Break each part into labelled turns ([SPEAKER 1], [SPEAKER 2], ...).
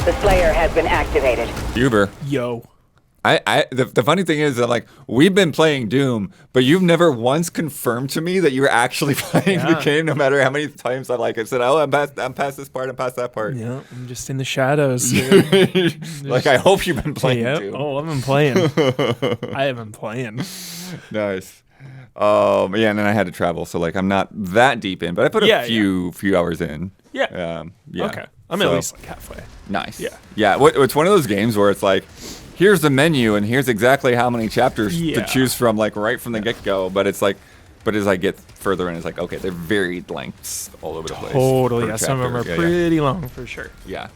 [SPEAKER 1] The Slayer has been activated.
[SPEAKER 2] Uber.
[SPEAKER 3] Yo.
[SPEAKER 2] The funny thing is that, like, we've been playing Doom, but you've never once confirmed to me that you were actually playing the game, no matter how many times I said, oh, I'm past this part, I'm past that part.
[SPEAKER 3] Yeah, I'm just in the shadows.
[SPEAKER 2] Like, I hope you've been playing Doom.
[SPEAKER 3] Oh, I've been playing. I have been playing.
[SPEAKER 2] Nice. Yeah, and then I had to travel, so, like, I'm not that deep in, but I put a few hours in.
[SPEAKER 3] Yeah.
[SPEAKER 2] Yeah.
[SPEAKER 3] Okay. I'm at least, like, halfway.
[SPEAKER 2] Nice.
[SPEAKER 3] Yeah.
[SPEAKER 2] Yeah, it's one of those games where it's like, here's the menu and here's exactly how many chapters to choose from, like, right from the get-go. But it's like, as I get further in, it's like, okay, they're varied lengths all over the place.
[SPEAKER 3] Totally. Yeah, some of them are pretty long for sure.
[SPEAKER 2] Yeah.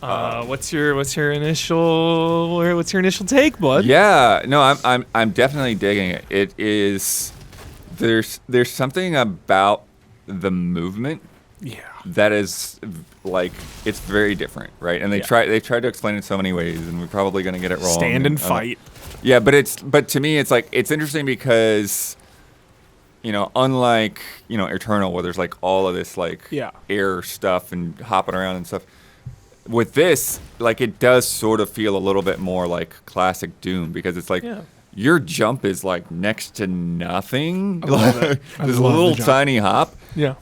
[SPEAKER 3] What's your initial take, bud?
[SPEAKER 2] Yeah. No, I'm definitely digging it. It is. There's something about the movement.
[SPEAKER 3] Yeah.
[SPEAKER 2] That is, like, it's very different, right? And they tried to explain it in so many ways, and we're probably gonna get it wrong.
[SPEAKER 3] Stand and fight.
[SPEAKER 2] Yeah, but to me, it's like, it's interesting because, unlike Eternal, where there's, like, all of this, like, air stuff and hopping around and stuff. With this, like, it does sort of feel a little bit more like classic Doom, because it's like your jump is, like, next to nothing. This little tiny hop.
[SPEAKER 3] Yeah.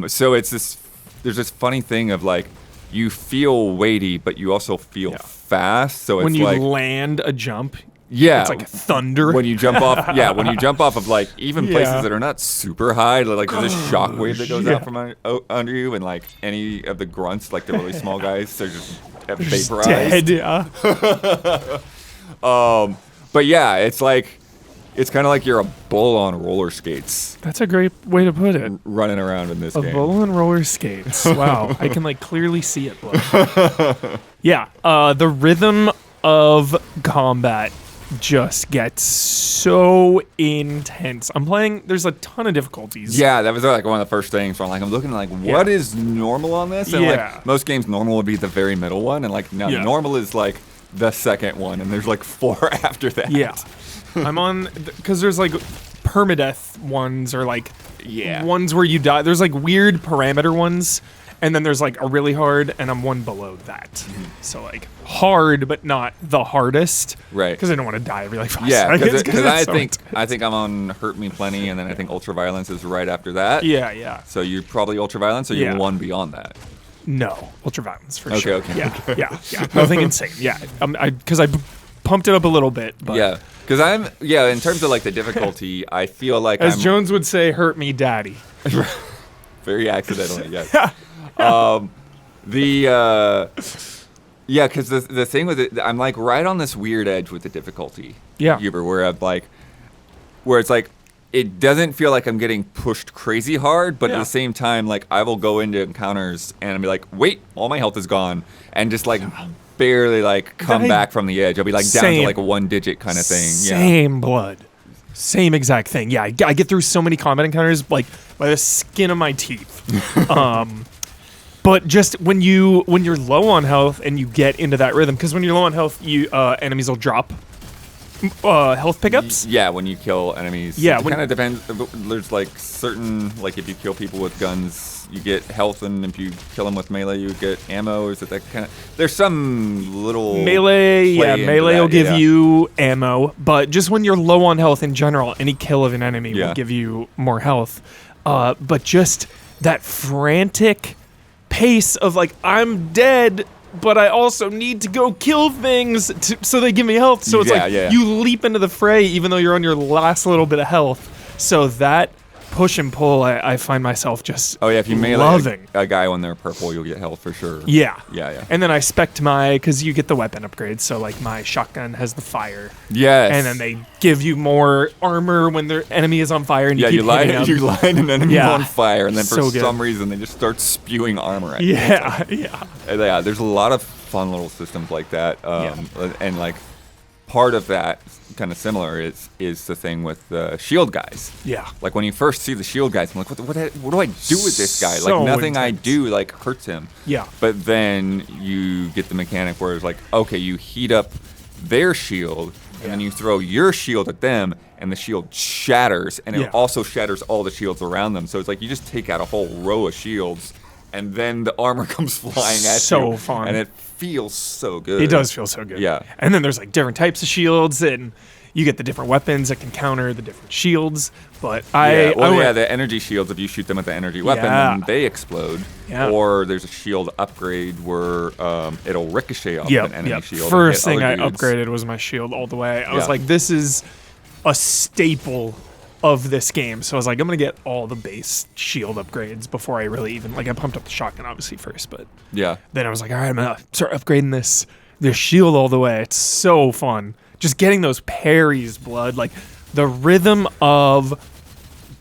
[SPEAKER 2] So there's this funny thing of, like, you feel weighty, but you also feel fast. So it's
[SPEAKER 3] when you
[SPEAKER 2] like,
[SPEAKER 3] land a jump,
[SPEAKER 2] it's
[SPEAKER 3] like thunder.
[SPEAKER 2] When you jump off, when you jump off of, like, even places that are not super high, like, there's this shockwave that goes out from under you, and, like, any of the grunts, like the really small guys, they're just vaporized.
[SPEAKER 3] Dead, yeah.
[SPEAKER 2] But yeah, it's like, it's kind of like you're a bull on roller skates.
[SPEAKER 3] That's a great way to put it.
[SPEAKER 2] Running around in this game.
[SPEAKER 3] A bull on roller skates. Wow. I can, like, clearly see it, bud. Yeah. The rhythm of combat just gets so intense. I'm playing, there's a ton of difficulties.
[SPEAKER 2] Yeah, that was, like, one of the first things. So I'm looking, like, what is normal on this? And like, most games, normal would be the very middle one, and, like, no, normal is, like, the second one, and there's, like, 4 after that.
[SPEAKER 3] Yeah. I'm on, because there's, like, permadeath ones, or, like, ones where you die. There's, like, weird parameter ones, and then there's, like, a really hard, and I'm one below that. Mm-hmm. So, like, hard, but not the hardest.
[SPEAKER 2] Right.
[SPEAKER 3] Because I don't want to die every, like, 5
[SPEAKER 2] seconds. Because I
[SPEAKER 3] so
[SPEAKER 2] think I'm on Hurt Me Plenty, and then I think Ultraviolence is right after that.
[SPEAKER 3] Yeah.
[SPEAKER 2] So you're probably Ultraviolence, or you're one beyond that?
[SPEAKER 3] No, Ultraviolence for sure.
[SPEAKER 2] Okay.
[SPEAKER 3] Yeah. Nothing insane. Yeah. Because I pumped it up a little bit. But
[SPEAKER 2] yeah. Because in terms of, like, the difficulty, I feel like
[SPEAKER 3] As Jones would say, hurt me daddy.
[SPEAKER 2] Very accidentally, yes. Because the thing with it, I'm, like, right on this weird edge with the difficulty.
[SPEAKER 3] Yeah.
[SPEAKER 2] Where it's like, it doesn't feel like I'm getting pushed crazy hard, but at the same time, like, I will go into encounters and I'll be like, wait, all my health is gone, and just, like, barely, like, come back from the edge. I'll be, like, down to, like, a 1 digit kind of thing.
[SPEAKER 3] Same blood. Same exact thing. Yeah, I get through so many combat encounters, like, by the skin of my teeth. But just when you're low on health and you get into that rhythm, because when you're low on health, enemies will drop health pickups.
[SPEAKER 2] Yeah, when you kill enemies.
[SPEAKER 3] Yeah,
[SPEAKER 2] it kind of depends. There's, like, certain, like, if you kill people with guns, you get health, and if you kill them with melee, you get ammo. Is it that kind of? There's some little
[SPEAKER 3] melee. Yeah, melee will give you ammo, but just when you're low on health in general, any kill of an enemy will give you more health. But just that frantic pace of, like, I'm dead, but I also need to go kill things so they give me health. So it's you leap into the fray even though you're on your last little bit of health. So that push and pull, I find myself just
[SPEAKER 2] if you melee
[SPEAKER 3] loving.
[SPEAKER 2] A guy when they're purple, you'll get health for sure.
[SPEAKER 3] Yeah.
[SPEAKER 2] And
[SPEAKER 3] then I spec'd because you get the weapon upgrades, so, like, my shotgun has the fire.
[SPEAKER 2] Yes.
[SPEAKER 3] And then they give you more armor when their enemy is on fire, and you keep hitting them.
[SPEAKER 2] You light an enemy on fire, and then for
[SPEAKER 3] so
[SPEAKER 2] some reason they just start spewing armor at you.
[SPEAKER 3] Yeah.
[SPEAKER 2] There's a lot of fun little systems like that. And, like, part of that, kind of similar, is the thing with the shield guys.
[SPEAKER 3] Yeah.
[SPEAKER 2] Like, when you first see the shield guys, I'm like, what do I do with this guy?
[SPEAKER 3] So
[SPEAKER 2] Like, nothing
[SPEAKER 3] intense.
[SPEAKER 2] I do, like, hurts him.
[SPEAKER 3] Yeah.
[SPEAKER 2] But then you get the mechanic where it's like, okay, you heat up their shield, and then you throw your shield at them, and the shield shatters, and it also shatters all the shields around them. So it's like you just take out a whole row of shields, and then the armor comes flying at you.
[SPEAKER 3] So fun.
[SPEAKER 2] And it feels so good.
[SPEAKER 3] It does feel so good.
[SPEAKER 2] Yeah.
[SPEAKER 3] And then there's like different types of shields, and you get the different weapons that can counter the different shields. But
[SPEAKER 2] the energy shields, if you shoot them with the energy weapon, then they explode.
[SPEAKER 3] Yeah.
[SPEAKER 2] Or there's a shield upgrade where it'll ricochet off an enemy shield.
[SPEAKER 3] First thing I upgraded was my shield all the way. I was like, this is a staple of this game. So I was like, I'm going to get all the base shield upgrades before I really even, like, I pumped up the shotgun obviously first, but then I was like, all right, I'm going to start upgrading this shield all the way. It's so fun. Just getting those parries, Blood, like the rhythm of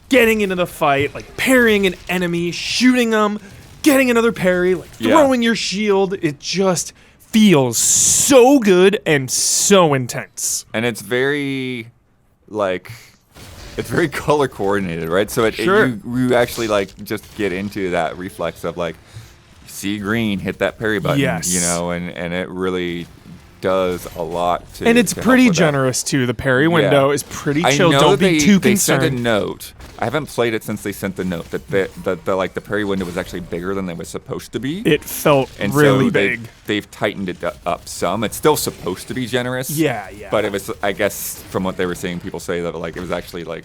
[SPEAKER 3] getting into the fight, like parrying an enemy, shooting them, getting another parry, like throwing your shield. It just feels so good and so intense.
[SPEAKER 2] And it's very, like, it's very color coordinated, right? So you actually like just get into that reflex of like, see green, hit that parry button, you know, and it really does a lot to.
[SPEAKER 3] And it's pretty generous too. The parry window is pretty chill. Don't be too concerned.
[SPEAKER 2] They sent a note. I haven't played it since they sent the note that the parry window was actually bigger than it was supposed to be.
[SPEAKER 3] It felt really big.
[SPEAKER 2] They've tightened it up some. It's still supposed to be generous.
[SPEAKER 3] Yeah.
[SPEAKER 2] But it was, I guess, from what they were saying, people say that like it was actually like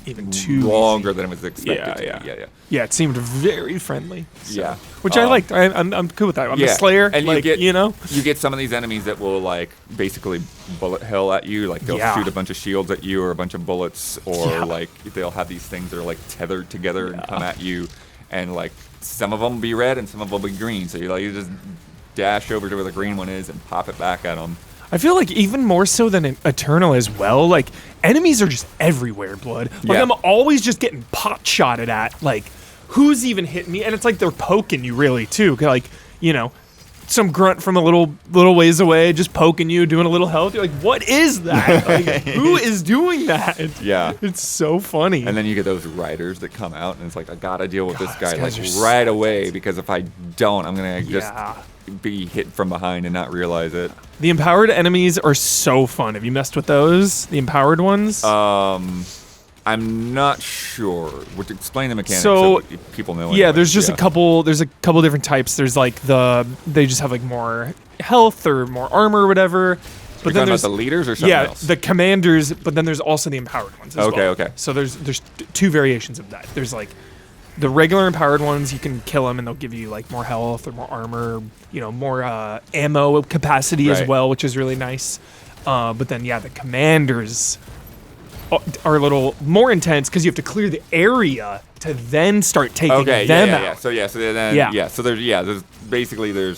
[SPEAKER 3] even too
[SPEAKER 2] longer than it was expected.
[SPEAKER 3] Yeah, it seemed very friendly.
[SPEAKER 2] So,
[SPEAKER 3] which I liked. I'm cool with that. I'm the Slayer.
[SPEAKER 2] And
[SPEAKER 3] like, you
[SPEAKER 2] get some of these enemies that will like basically bullet hell at you. Like they'll shoot a bunch of shields at you or a bunch of bullets, or like they'll have these things that are like tethered together and come at you, and like some of them will be red and some of them will be green. So you just dash over to where the green one is and pop it back at them.
[SPEAKER 3] I feel like even more so than in Eternal as well, like, enemies are just everywhere, Blood. Like, I'm always just getting pot-shotted at, like, who's even hitting me? And it's like they're poking you, really, too. Like, you know, some grunt from a little ways away, just poking you, doing a little health. You're like, what is that? Like, who is doing that?
[SPEAKER 2] Yeah.
[SPEAKER 3] It's so funny.
[SPEAKER 2] And then you get those riders that come out, and it's like, I gotta deal with this guy, like, right away, because if I don't, I'm gonna just be hit from behind and not realize it.
[SPEAKER 3] The empowered enemies are so fun. Have you messed with those? The empowered ones?
[SPEAKER 2] I'm not sure. Would explain the mechanics
[SPEAKER 3] so
[SPEAKER 2] people know.
[SPEAKER 3] Yeah, there's just a couple different types. There's like they just have like more health or more armor or whatever.
[SPEAKER 2] But then there's the leaders or something else?
[SPEAKER 3] The commanders, but then there's also the empowered ones as well.
[SPEAKER 2] Okay.
[SPEAKER 3] So there's two variations of that. There's like the regular empowered ones, you can kill them and they'll give you like more health or more armor, you know, more ammo capacity as well, which is really nice. But then, the commanders are a little more intense because you have to clear the area to then start taking them out.
[SPEAKER 2] So there's basically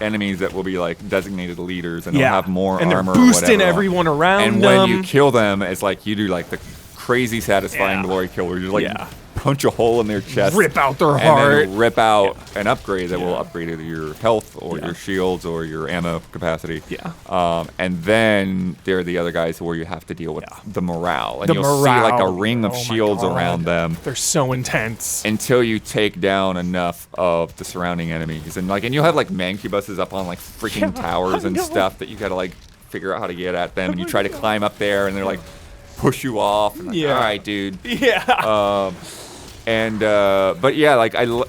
[SPEAKER 2] enemies that will be like designated leaders and they'll have more
[SPEAKER 3] and
[SPEAKER 2] armor.
[SPEAKER 3] They're boosting everyone around
[SPEAKER 2] and
[SPEAKER 3] them.
[SPEAKER 2] when you kill them, it's like you do like the crazy satisfying glory kill where you like punch a hole in their chest,
[SPEAKER 3] rip out their
[SPEAKER 2] and
[SPEAKER 3] heart,
[SPEAKER 2] then rip out an upgrade that will upgrade either your health or your shields or your ammo capacity. And then there are the other guys where you have to deal with the morale, and you'll see like a ring of shields around them.
[SPEAKER 3] They're so intense
[SPEAKER 2] until you take down enough of the surrounding enemies, and you'll have like mancubuses up on like freaking towers and stuff that you gotta like figure out how to get at them, and you try to climb up there, and they're like push you off. And all right, dude. But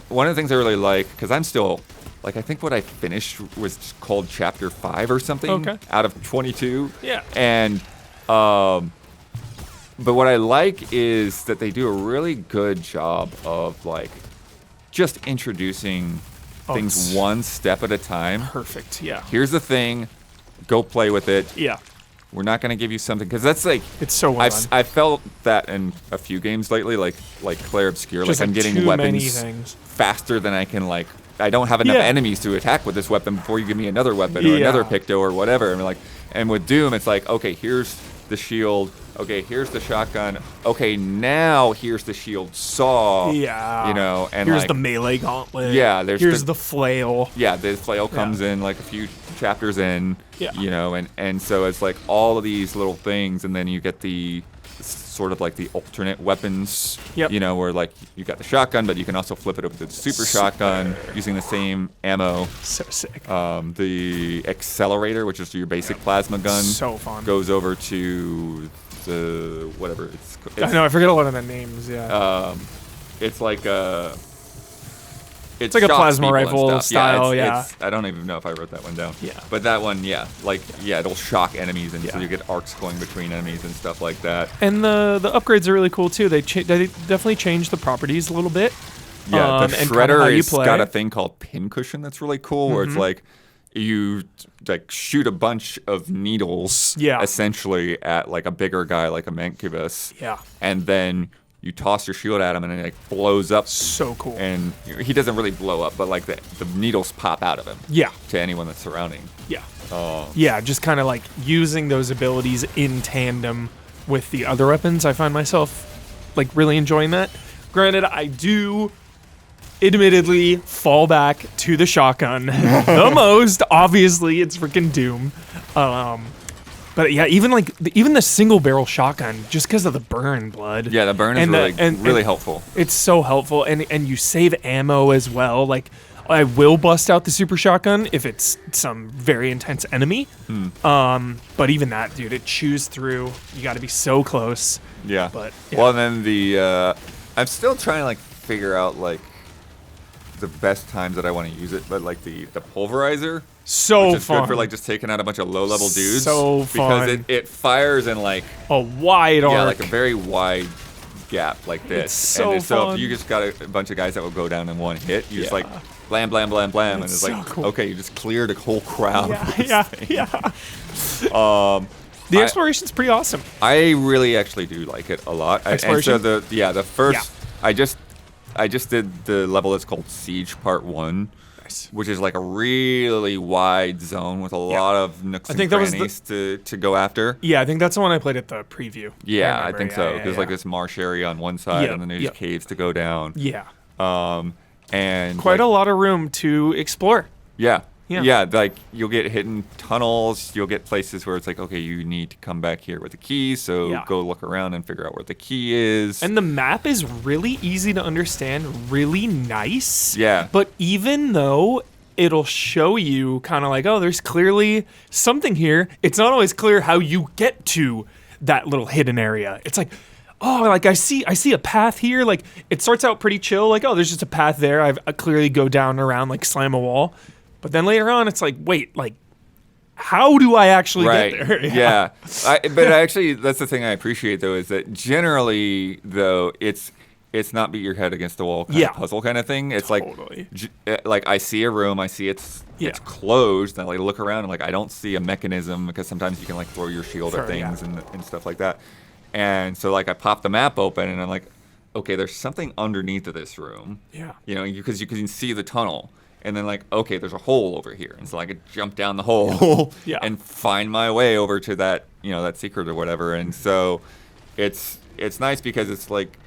[SPEAKER 2] one of the things I really like, because I'm still, like, I think what I finished was called Chapter 5 or something out of 22. And, but what I like is that they do a really good job of, like, just introducing things one step at a time.
[SPEAKER 3] Perfect,
[SPEAKER 2] Here's the thing. Go play with it. We're not going to give you something, because that's like,
[SPEAKER 3] it's so well done.
[SPEAKER 2] I felt that in a few games lately, like Claire Obscure,
[SPEAKER 3] just
[SPEAKER 2] like I'm getting weapons faster than I can, like, I don't have enough enemies to attack with this weapon before you give me another weapon or another Picto or whatever. And with Doom, it's like, okay, here's the shield. Okay, here's the shotgun. Okay, now here's the shield saw. You know, and
[SPEAKER 3] here's the melee gauntlet.
[SPEAKER 2] Here's
[SPEAKER 3] the flail.
[SPEAKER 2] The flail comes in like a few chapters in. You know, and so it's like all of these little things, and then you get the sort of like the alternate weapons. You know, where like you got the shotgun, but you can also flip it over to the super shotgun using the same ammo.
[SPEAKER 3] So sick.
[SPEAKER 2] The accelerator, which is your basic plasma gun,
[SPEAKER 3] so fun,
[SPEAKER 2] goes over to the whatever it's
[SPEAKER 3] I know, I forget a lot of the names.
[SPEAKER 2] It's like
[SPEAKER 3] It's like a plasma rifle style,
[SPEAKER 2] I don't even know if I wrote that one down.
[SPEAKER 3] Yeah.
[SPEAKER 2] But that one, it'll shock enemies, and so you get arcs going between enemies and stuff like that.
[SPEAKER 3] And the upgrades are really cool too. They definitely changed the properties a little bit.
[SPEAKER 2] Yeah, the Shredder has got a thing called Pincushion that's really cool, where it's like you like shoot a bunch of needles, essentially at like a bigger guy like a Mancubus.
[SPEAKER 3] Yeah.
[SPEAKER 2] And then you toss your shield at him, and it like blows up.
[SPEAKER 3] So cool.
[SPEAKER 2] And he doesn't really blow up, but like the needles pop out of him.
[SPEAKER 3] Yeah.
[SPEAKER 2] To anyone that's surrounding.
[SPEAKER 3] Yeah. Yeah, just kind of like using those abilities in tandem with the other weapons. I find myself like really enjoying that. Granted, I do admittedly fall back to the shotgun the most. Obviously, it's freaking Doom. But yeah, even the single barrel shotgun, just because of the burn blood.
[SPEAKER 2] Yeah, the burn is really helpful.
[SPEAKER 3] It's so helpful, and you save ammo as well. Like, I will bust out the super shotgun if it's some very intense enemy. But even that, dude, it chews through. You got to be so close.
[SPEAKER 2] Yeah.
[SPEAKER 3] But
[SPEAKER 2] well, and then I'm still trying to like figure out like the best times that I want to use it, but like the pulverizer.
[SPEAKER 3] So
[SPEAKER 2] which is
[SPEAKER 3] fun.
[SPEAKER 2] Good for like just taking out a bunch of low-level dudes.
[SPEAKER 3] So fun.
[SPEAKER 2] Because it fires in like
[SPEAKER 3] a wide arc.
[SPEAKER 2] Yeah, like a very wide gap like this.
[SPEAKER 3] It's so
[SPEAKER 2] and so
[SPEAKER 3] fun.
[SPEAKER 2] if you just got a bunch of guys that will go down in one hit, you just like blam, blam, blam, blam, and it's
[SPEAKER 3] so
[SPEAKER 2] like,
[SPEAKER 3] cool.
[SPEAKER 2] okay, you just cleared a whole crowd.
[SPEAKER 3] Yeah. The exploration's pretty awesome.
[SPEAKER 2] I really actually do like it a lot.
[SPEAKER 3] Exploration?
[SPEAKER 2] And so the first, I just did the level that's called Siege Part 1. Which is like a really wide zone with a lot of nooks and crannies to go after.
[SPEAKER 3] Yeah, I think that's the one I played at the preview.
[SPEAKER 2] Yeah, I think so. There's like this marsh area on one side, and then there's caves to go down.
[SPEAKER 3] Yeah.
[SPEAKER 2] And
[SPEAKER 3] quite a lot of room to explore.
[SPEAKER 2] Yeah. Like you'll get hidden tunnels. You'll get places where it's like, okay, you need to come back here with the key. So go look around and figure out where the key is.
[SPEAKER 3] And the map is really easy to understand, really nice.
[SPEAKER 2] Yeah.
[SPEAKER 3] But even though it'll show you kind of like, oh, there's clearly something here, it's not always clear how you get to that little hidden area. It's like, oh, like I see a path here. Like it starts out pretty chill. Like, oh, there's just a path there. I clearly go down around, like slam a wall. But then later on, it's like, wait, like, how do I actually get there?
[SPEAKER 2] Yeah. But actually, that's the thing I appreciate, though, is that generally, though, it's not beat your head against the wall kind of puzzle kind of thing. It's like I see a room, I see it's closed, and I look around, and like I don't see a mechanism, because sometimes you can like throw your shield at things and stuff like that. And so like I pop the map open, and I'm like, okay, there's something underneath of this room.
[SPEAKER 3] Yeah.
[SPEAKER 2] You know, because you can see the tunnel. And then, like, okay, there's a hole over here. And so I could jump down the hole and find my way over to that, that secret or whatever. And so it's nice because it's like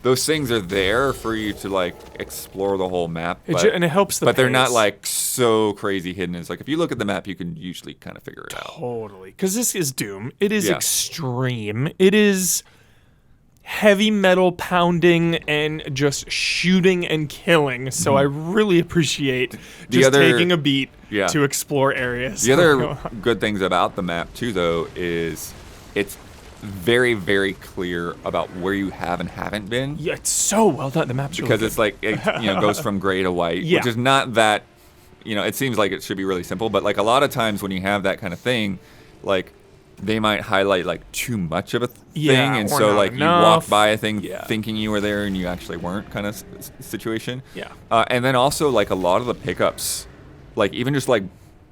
[SPEAKER 2] those things are there for you to, like, explore the whole map.
[SPEAKER 3] And it helps
[SPEAKER 2] But they're not, like, so crazy hidden. It's like if you look at the map, you can usually kind of figure it out.
[SPEAKER 3] Totally. Because this is Doom. It is extreme. It is heavy metal pounding and just shooting and killing. So I really appreciate taking a beat to explore areas.
[SPEAKER 2] The other good things about the map too, though, is it's very, very clear about where you have and haven't been.
[SPEAKER 3] Yeah, it's so well done. The map's
[SPEAKER 2] because
[SPEAKER 3] really
[SPEAKER 2] it's like it goes from gray to white, which is not that. It seems like it should be really simple, but like a lot of times when you have that kind of thing, like they might highlight like too much of a thing, and so like
[SPEAKER 3] enough.
[SPEAKER 2] You walk by a thing thinking you were there and you actually weren't, kind of situation.
[SPEAKER 3] Yeah.
[SPEAKER 2] And then also like a lot of the pickups, like even just like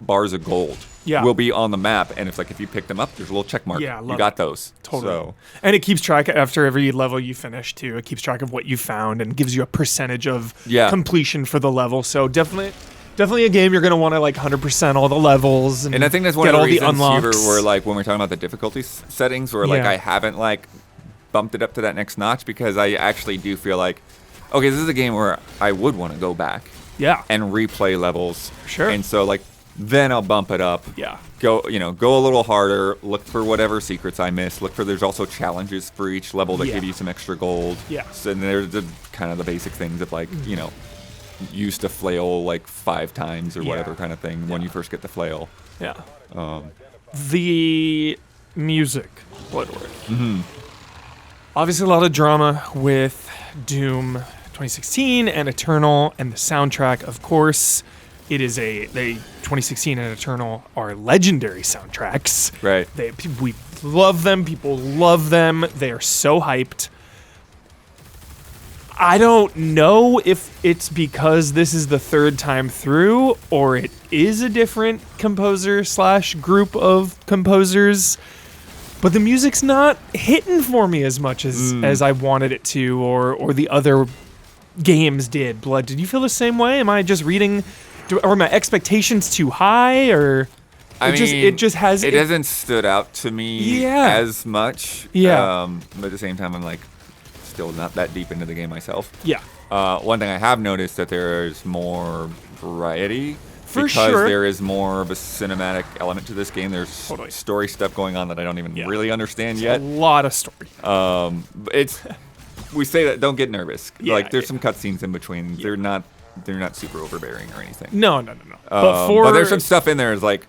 [SPEAKER 2] bars of gold, will be on the map, and it's like if you pick them up, there's a little check mark.
[SPEAKER 3] Yeah,
[SPEAKER 2] you got those.
[SPEAKER 3] Totally.
[SPEAKER 2] So.
[SPEAKER 3] And it keeps track after every level you finish too. It keeps track of what you found and gives you a percentage of completion for the level. So definitely a game you're going to want to like 100% all the levels and
[SPEAKER 2] I think that's one
[SPEAKER 3] get
[SPEAKER 2] of the
[SPEAKER 3] all
[SPEAKER 2] reasons
[SPEAKER 3] unlocks.
[SPEAKER 2] where like when we're talking about the difficulty settings, where like I haven't like bumped it up to that next notch, because I actually do feel like, okay, this is a game where I would want to go back and replay levels.
[SPEAKER 3] Sure.
[SPEAKER 2] And so like then I'll bump it up.
[SPEAKER 3] Yeah.
[SPEAKER 2] Go a little harder, look for whatever secrets I missed, there's also challenges for each level that give you some extra gold.
[SPEAKER 3] Yeah.
[SPEAKER 2] So and there's the kind of the basic things of like, used to flail like 5 times or whatever kind of thing when you first get the flail.
[SPEAKER 3] Yeah. The music, Bloodworth.
[SPEAKER 2] Mm-hmm.
[SPEAKER 3] Obviously a lot of drama with Doom 2016 and Eternal, and the soundtrack, of course, it is they 2016 and Eternal are legendary soundtracks.
[SPEAKER 2] Right.
[SPEAKER 3] We love them. People love them. They are so hyped. I don't know if it's because this is the third time through, or it is a different composer / group of composers, but the music's not hitting for me as much as I wanted it to, or the other games did. Blood, did you feel the same way? Am I just reading, are my expectations too high, or it hasn't
[SPEAKER 2] stood out to me as much.
[SPEAKER 3] Yeah.
[SPEAKER 2] But at the same time, I'm like, still not that deep into the game myself.
[SPEAKER 3] Yeah.
[SPEAKER 2] One thing I have noticed that there's more variety
[SPEAKER 3] For
[SPEAKER 2] because
[SPEAKER 3] sure.
[SPEAKER 2] there is more of a cinematic element to this game. There's story stuff going on that I don't even really understand yet.
[SPEAKER 3] A lot of story.
[SPEAKER 2] We say that, don't get nervous.
[SPEAKER 3] Yeah,
[SPEAKER 2] like there's some cutscenes in between. They're not super overbearing or anything.
[SPEAKER 3] No.
[SPEAKER 2] But there's some stuff in there. It's like,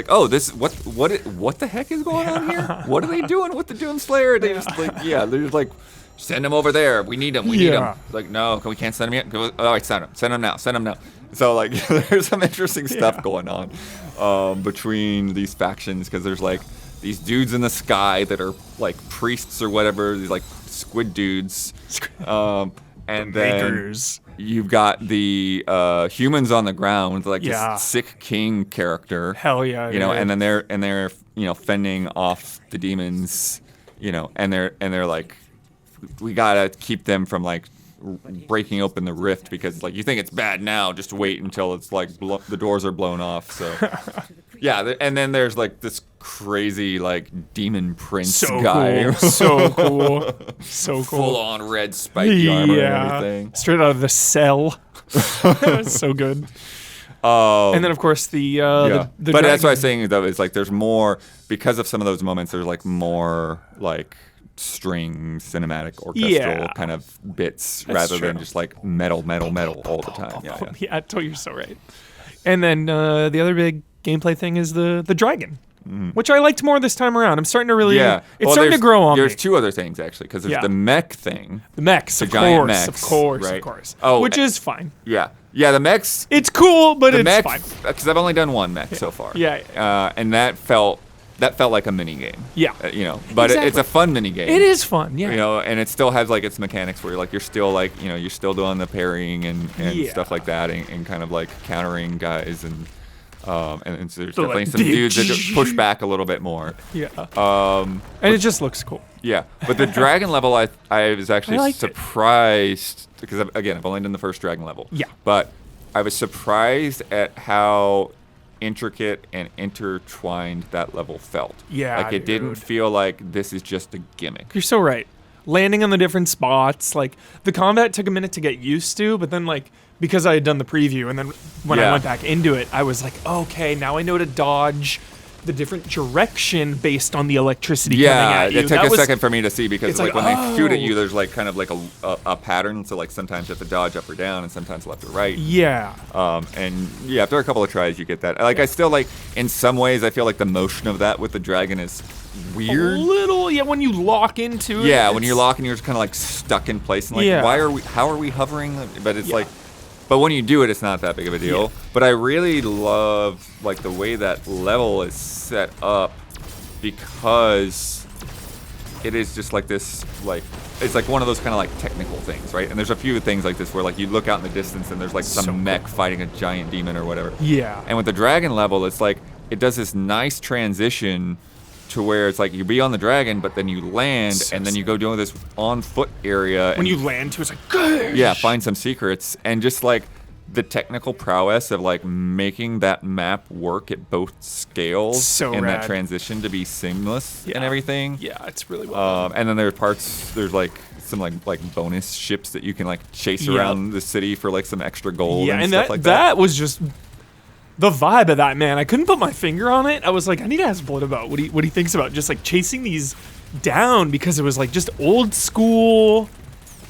[SPEAKER 2] oh, this what the heck is going on here? What are they doing with the Doomslayer? They just they're just like, send him over there. We need him. We need him. Like, no, we can't send him yet. All right, send him. Send him now. Send him now. So like, there's some interesting stuff going on between these factions, because there's like these dudes in the sky that are like priests or whatever. These like squid dudes. And then you've got the humans on the ground with like this sick king character.
[SPEAKER 3] Hell yeah.
[SPEAKER 2] And then they're fending off the demons. And they're like, we gotta keep them from like breaking open the rift, because like you think it's bad now, just wait until it's like the doors are blown off. So and then there's like this crazy like demon prince guy.
[SPEAKER 3] So cool.
[SPEAKER 2] Full on red spiky armor and everything.
[SPEAKER 3] Straight out of the Cell. So good. And then of course the
[SPEAKER 2] but dragon. That's what I was saying though, is like there's more, because of some of those moments, there's like more like string cinematic orchestral kind of bits rather than just like metal all the time.
[SPEAKER 3] I told you, you're so right. And then the other big gameplay thing is the dragon, which I liked more this time around. I'm starting to really it's starting to grow on me.
[SPEAKER 2] There's two other things actually, because there's the mech thing.
[SPEAKER 3] The mechs, of course.
[SPEAKER 2] Oh,
[SPEAKER 3] which is fine.
[SPEAKER 2] Yeah, the mechs.
[SPEAKER 3] It's cool, but it's fine.
[SPEAKER 2] Because I've only done one mech so far. And that felt like a mini game. Yeah. But it's a fun mini game.
[SPEAKER 3] It is fun,
[SPEAKER 2] and it still has like its mechanics where you're still like, you're still doing the parrying and stuff like that, and kind of like countering guys, and so there's definitely some dudes that just push back a little bit more.
[SPEAKER 3] And it just looks cool.
[SPEAKER 2] Yeah. But the dragon level, I was actually surprised, because I've only done the first dragon level.
[SPEAKER 3] Yeah.
[SPEAKER 2] But I was surprised at how intricate and intertwined that level felt. Like it didn't feel like this is just a gimmick.
[SPEAKER 3] You're so right. Landing on the different spots, like the combat took a minute to get used to, but then like, because I had done the preview, and then when I went back into it, I was like, okay, now I know to dodge the different direction based on the electricity coming at you.
[SPEAKER 2] It took a second for me to see, because like when they shoot at you, there's like kind of like a pattern. So like sometimes you have to dodge up or down, and sometimes left or right. And after a couple of tries, you get that. Like I still like, in some ways, I feel like the motion of that with the dragon is weird.
[SPEAKER 3] A little, when you lock into it.
[SPEAKER 2] When you're locking, you're just kind of like stuck in place, and like how are we hovering? But it's like, but when you do it, it's not that big of a deal. But I really love like the way that level is set up, because it is just like this, like it's like one of those kind of like technical things, right? And there's a few things like this where like you look out in the distance and there's like some mech fighting a giant demon or whatever. And with the dragon level, it's like it does this nice transition to where it's like you be on the dragon, but then you land, and then you go doing this on foot area.
[SPEAKER 3] When you land too, it's like, gosh!
[SPEAKER 2] Find some secrets, and just like the technical prowess of like making that map work at both scales, and that transition to be seamless and everything.
[SPEAKER 3] It's really well done.
[SPEAKER 2] And then there's like some like bonus ships that you can like chase around the city for like some extra gold and stuff like that.
[SPEAKER 3] That was just the vibe of that, man. I couldn't put my finger on it. I was like, I need to ask Blood about what he thinks about just like chasing these down, because it was like just old school,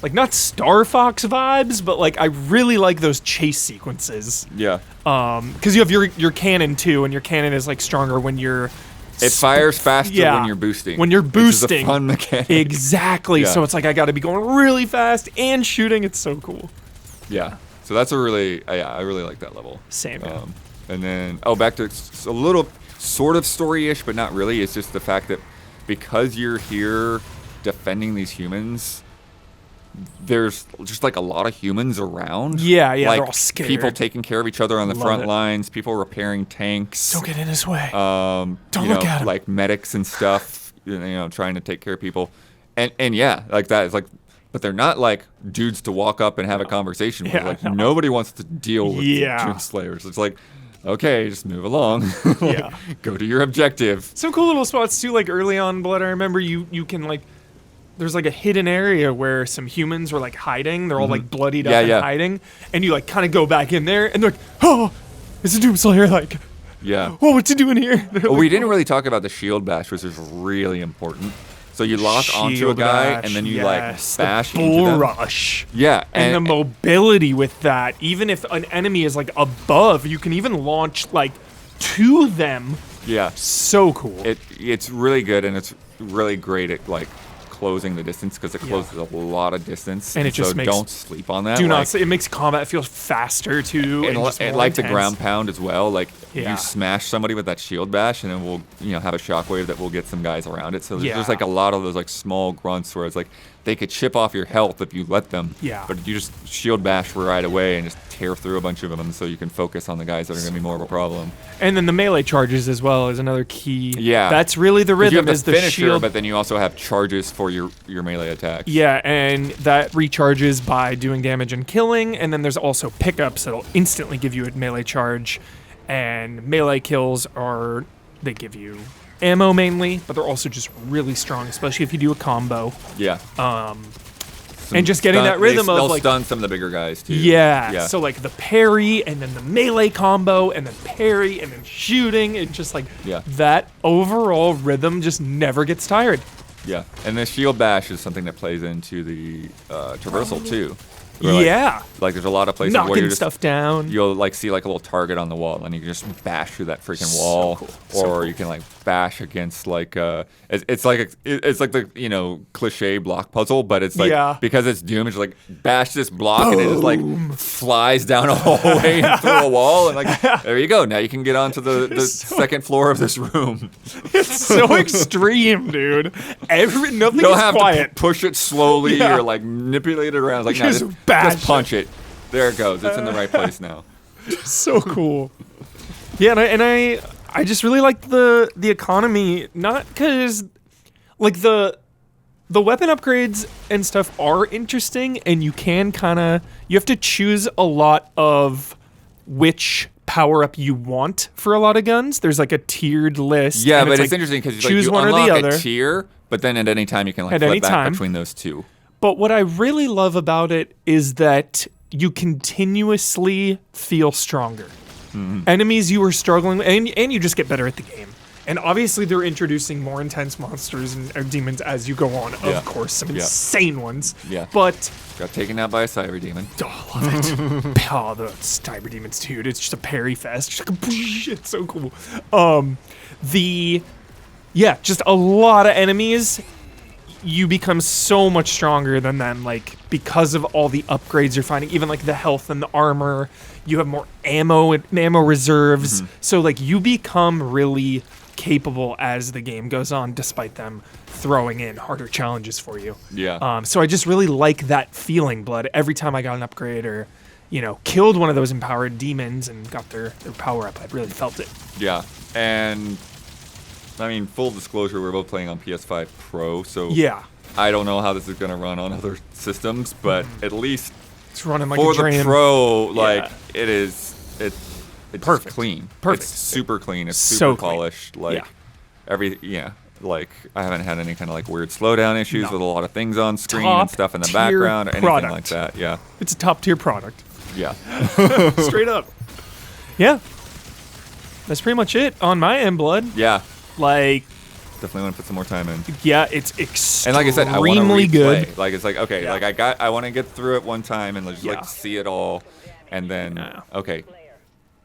[SPEAKER 3] like not Star Fox vibes, but like I really like those chase sequences. Because you have your cannon too, and your cannon is like stronger when you're
[SPEAKER 2] It fires faster when you're boosting.
[SPEAKER 3] When you're boosting.
[SPEAKER 2] Which is a fun mechanic.
[SPEAKER 3] Exactly. So it's like I got to be going really fast and shooting. It's so cool.
[SPEAKER 2] Yeah. So that's a really, I really like that level.
[SPEAKER 3] Same.
[SPEAKER 2] And then, back to a little sort of story-ish, but not really. It's just the fact that because you're here defending these humans, there's just like a lot of humans around.
[SPEAKER 3] Yeah,
[SPEAKER 2] like,
[SPEAKER 3] they're all scared.
[SPEAKER 2] People taking care of each other on the front lines, people repairing tanks.
[SPEAKER 3] Don't get in his way.
[SPEAKER 2] Don't
[SPEAKER 3] look at him.
[SPEAKER 2] Like medics and stuff, trying to take care of people. And yeah, like that. It's like, but they're not like dudes to walk up and have a conversation with. Like nobody wants to deal with Doom Slayers. It's like, okay, just move along. Go to your objective.
[SPEAKER 3] Some cool little spots too, like early on in Blood, I remember you can like, there's like a hidden area where some humans were like hiding. They're all like bloodied up and hiding. And you like kind of go back in there and they're like, oh, it's a Doom Slayer. Like, what's he doing here?
[SPEAKER 2] Well, we didn't really talk about the shield bash, which is really important. So you lock onto a guy and then you like bash into them.
[SPEAKER 3] Rush.
[SPEAKER 2] Yeah.
[SPEAKER 3] And the mobility with that, even if an enemy is like above, you can even launch like to them.
[SPEAKER 2] Yeah.
[SPEAKER 3] So cool.
[SPEAKER 2] It's really good, and it's really great at like closing the distance because it closes a lot of distance.
[SPEAKER 3] And it just makes,
[SPEAKER 2] don't sleep on that.
[SPEAKER 3] It makes combat feel faster too.
[SPEAKER 2] And like
[SPEAKER 3] intense.
[SPEAKER 2] The ground pound as well. Like you smash somebody with that shield bash, and then we'll have a shockwave that will get some guys around it. So there's just like a lot of those like small grunts where it's like they could chip off your health if you let them.
[SPEAKER 3] Yeah.
[SPEAKER 2] But you just shield bash right away and just tear through a bunch of them, so you can focus on the guys that are going to be more of a problem.
[SPEAKER 3] And then the melee charges as well is another key.
[SPEAKER 2] Yeah.
[SPEAKER 3] That's really the rhythm.
[SPEAKER 2] You have
[SPEAKER 3] is the
[SPEAKER 2] finisher,
[SPEAKER 3] shield,
[SPEAKER 2] but then you also have charges for your melee attacks.
[SPEAKER 3] Yeah, and that recharges by doing damage and killing. And then there's also pickups that'll instantly give you a melee charge. And melee kills they give you ammo mainly, but they're also just really strong, especially if you do a combo.
[SPEAKER 2] Yeah.
[SPEAKER 3] And just getting that rhythm of
[SPEAKER 2] they'll
[SPEAKER 3] like
[SPEAKER 2] stun some of the bigger guys too.
[SPEAKER 3] Yeah. So like the parry and then the melee combo and then parry and then shooting. It's just like that overall rhythm just never gets tired.
[SPEAKER 2] Yeah. And the shield bash is something that plays into the traversal too. Like there's a lot of places
[SPEAKER 3] knocking
[SPEAKER 2] where you're just
[SPEAKER 3] stuff down.
[SPEAKER 2] You'll like see like a little target on the wall, and you can just bash through that freaking wall, or you can like bash against like it's like the cliche block puzzle, but it's like because it's Doom, it's like bash this block and it just like flies down a hallway and through a wall, and like there you go. Now you can get onto the second floor of this room.
[SPEAKER 3] It's so extreme, dude. Nothing
[SPEAKER 2] you don't
[SPEAKER 3] is
[SPEAKER 2] have
[SPEAKER 3] quiet.
[SPEAKER 2] to push it slowly or like manipulate it around. Like just punch it. There it goes. It's in the right place now.
[SPEAKER 3] So cool. Yeah, and I just really like the economy, not because like the weapon upgrades and stuff are interesting, and you have to choose a lot of which power up you want for a lot of guns. There's like a tiered list.
[SPEAKER 2] Yeah, but it's interesting because
[SPEAKER 3] choose
[SPEAKER 2] you
[SPEAKER 3] one
[SPEAKER 2] unlock
[SPEAKER 3] or the other.
[SPEAKER 2] a tier, but then at any time you can like flip back between those two.
[SPEAKER 3] But what I really love about it is that you continuously feel stronger. Mm-hmm. Enemies you were struggling with, and you just get better at the game. And obviously they're introducing more intense monsters and demons as you go on. Of course, some insane ones. Yeah. But
[SPEAKER 2] got taken out by a cyber demon.
[SPEAKER 3] Oh, I love it. Oh, the cyber demons, dude. It's just a parry fest. It's so cool. Just a lot of enemies. You become so much stronger than them, like because of all the upgrades you're finding, even like the health and the armor. You have more ammo and ammo reserves. Mm-hmm. So like you become really capable as the game goes on, despite them throwing in harder challenges for you.
[SPEAKER 2] Yeah.
[SPEAKER 3] So I just really like that feeling, Blood. Every time I got an upgrade or, killed one of those empowered demons and got their power up, I really felt it.
[SPEAKER 2] Yeah. And I mean, full disclosure, we're both playing on PS5 Pro, so I don't know how this is going to run on other systems, but at least
[SPEAKER 3] it's running like
[SPEAKER 2] for
[SPEAKER 3] a dream.
[SPEAKER 2] The Pro, like it's
[SPEAKER 3] perfect,
[SPEAKER 2] clean,
[SPEAKER 3] perfect,
[SPEAKER 2] it's super clean, it's
[SPEAKER 3] so
[SPEAKER 2] super polished, like like I haven't had any kind of like weird slowdown issues with a lot of things on screen and stuff in the background or anything like that. Yeah,
[SPEAKER 3] it's a top tier product.
[SPEAKER 2] Yeah,
[SPEAKER 3] straight up. Yeah, that's pretty much it on my end, Blood.
[SPEAKER 2] Yeah.
[SPEAKER 3] Like,
[SPEAKER 2] definitely want to put some more time in.
[SPEAKER 3] Yeah, it's extremely
[SPEAKER 2] and like I said, I want to replay.
[SPEAKER 3] Good.
[SPEAKER 2] Like it's like okay, like I want to get through it one time and just like see it all, and then okay,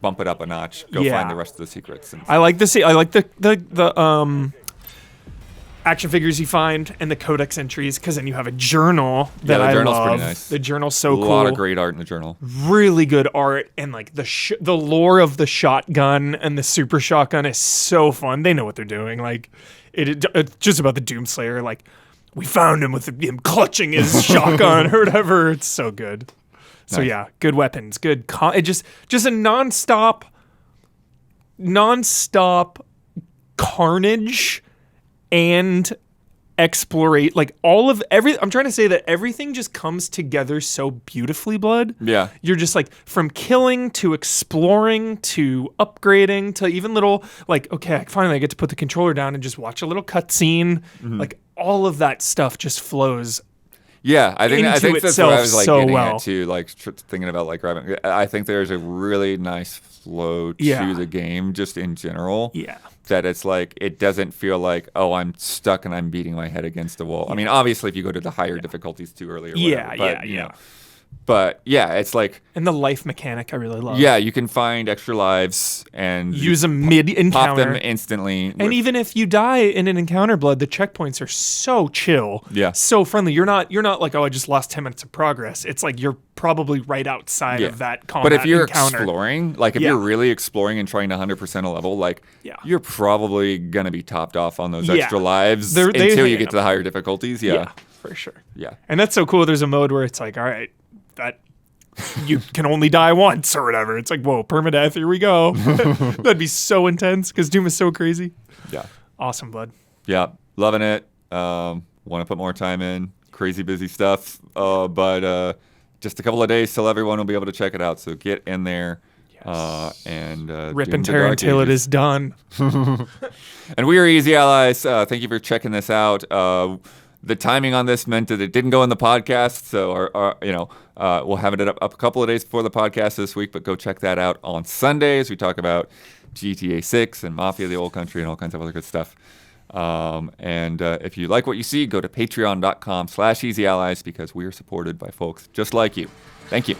[SPEAKER 2] bump it up a notch. Go find the rest of the secrets.
[SPEAKER 3] I like the action figures you find and the codex entries, because then you have a journal that I
[SPEAKER 2] journal's
[SPEAKER 3] love.
[SPEAKER 2] Pretty nice.
[SPEAKER 3] The journal's so cool.
[SPEAKER 2] A lot of great art in the journal.
[SPEAKER 3] Really good art, and like the lore of the shotgun and the super shotgun is so fun. They know what they're doing. Like it's just about the Doomslayer. Like we found him with him clutching his shotgun or whatever. It's so good. So
[SPEAKER 2] Nice.
[SPEAKER 3] yeah, good weapons, good. It just a nonstop carnage and explorate, like all of I'm trying to say that everything just comes together so beautifully, Blood.
[SPEAKER 2] Yeah.
[SPEAKER 3] You're just like, from killing to exploring to upgrading to even little, like, okay, finally I get to put the controller down and just watch a little cutscene. Like all of that stuff just flows.
[SPEAKER 2] Yeah, I think that's what I was like
[SPEAKER 3] so
[SPEAKER 2] getting
[SPEAKER 3] well.
[SPEAKER 2] at too. Like thinking about like grabbing. I think there's a really nice flow to the game, just in general.
[SPEAKER 3] Yeah.
[SPEAKER 2] That it's like, it doesn't feel like, oh, I'm stuck and I'm beating my head against the wall. I mean, obviously, if you go to the higher difficulties too early, or whatever, you know. But yeah, it's like,
[SPEAKER 3] and the life mechanic I really love.
[SPEAKER 2] Yeah, you can find extra lives and
[SPEAKER 3] use them mid-encounter.
[SPEAKER 2] Pop them instantly.
[SPEAKER 3] And even if you die in an encounter, Blood, the checkpoints are so chill.
[SPEAKER 2] Yeah.
[SPEAKER 3] So friendly. You're not like, oh, I just lost 10 minutes of progress. It's like you're probably right outside of that combat encounter.
[SPEAKER 2] But if you're exploring, like if you're really exploring and trying to 100% a level, like you're probably going to be topped off on those extra lives until you get to the higher difficulties. Yeah,
[SPEAKER 3] for sure.
[SPEAKER 2] Yeah.
[SPEAKER 3] And that's so cool. There's a mode where it's like, all right, that you can only die once or whatever. It's like, whoa, permadeath, here we go. That'd be so intense because Doom is so crazy.
[SPEAKER 2] Yeah.
[SPEAKER 3] Awesome, Blood.
[SPEAKER 2] Yeah, loving it. Want to put more time in. Crazy busy stuff. But just a couple of days till everyone will be able to check it out. So get in there. And
[SPEAKER 3] rip and tear until it is done.
[SPEAKER 2] And we are Easy Allies. Thank you for checking this out. The timing on this meant that it didn't go in the podcast, so we'll have it up a couple of days before the podcast this week. But go check that out on Sundays. We talk about GTA 6 and Mafia: The Old Country and all kinds of other good stuff. And if you like what you see, go to patreon.com/easyallies, because we are supported by folks just like you. Thank you.